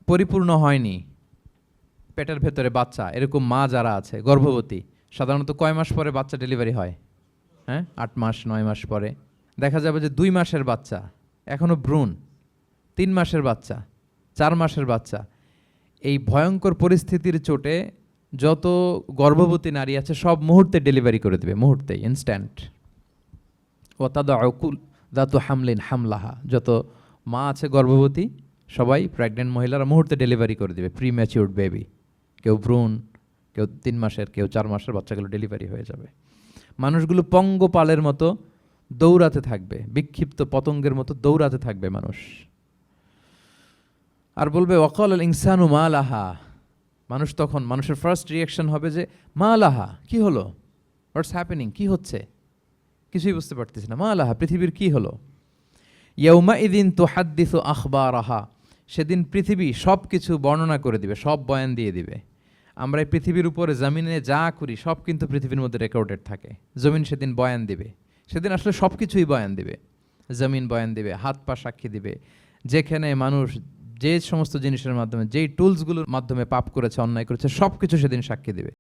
পরিপূর্ণ হয়নি, পেটের ভেতরে বাচ্চা, এরকম মা যারা আছে গর্ভবতী, সাধারণত কয় মাস পরে বাচ্চা ডেলিভারি হয়? হ্যাঁ, 8 মাস 9 মাস পরে। দেখা যাবে যে 2 মাসের বাচ্চা, এখনো ভ্রূণ, 3 মাসের বাচ্চা, 4 মাসের বাচ্চা। এই ভয়ঙ্কর পরিস্থিতির চোটে যত গর্ভবতী নারী আছে সব মুহূর্তে ডেলিভারি করে দেবে, মুহূর্তে, ইনস্ট্যান্ট। ও তাদা অকুল দাতু হামলিন হামলাহা, যত মা আছে গর্ভবতী সবাই, প্রেগনেন্ট মহিলারা মুহূর্তে ডেলিভারি করে দেবে, প্রি ম্যাচিউরড বেবি। কেউ ভ্রূণ, কেউ 3 মাসের, কেউ 4 মাসের বাচ্চাগুলো ডেলিভারি হয়ে যাবে। মানুষগুলো পঙ্গপালের মতো দৌড়াতে থাকবে, বিক্ষিপ্ত পতঙ্গের মতো দৌড়াতে থাকবে মানুষ। আর বলবে ওয়াকাল আল ইনসানু মা লাহা, মানুষ তখন, মানুষের ফার্স্ট রিয়াকশন হবে যে মা লাহা, কি হলো, হোয়াটস হ্যাপেনিং, কি হচ্ছে, কিছুই বুঝতে পারতেছি না, মা লাহা, পৃথিবীর কি হলো। ইয়াউমা ইদিন তুহাদ্দিসু আখবারাহা, সেদিন পৃথিবী সব কিছু বর্ণনা করে দিবে, সব বয়ান দিয়ে দিবে। আমরা এই পৃথিবীর উপরে জমিনে যা করি সব কিন্তু পৃথিবীর মধ্যে রেকর্ডেড থাকে। জমিন সেদিন বয়ান দিবে, সেদিন আসলে সব কিছুই বয়ান দিবে। জমিন বয়ান দিবে, হাত পা সাক্ষী দিবে, যেখানে মানুষ যে সমস্ত জিনিসের মাধ্যমে, যেই টুলসগুলোর মাধ্যমে পাপ করেছে, অন্যায় করেছে, সব কিছু সেদিন সাক্ষী দিবে।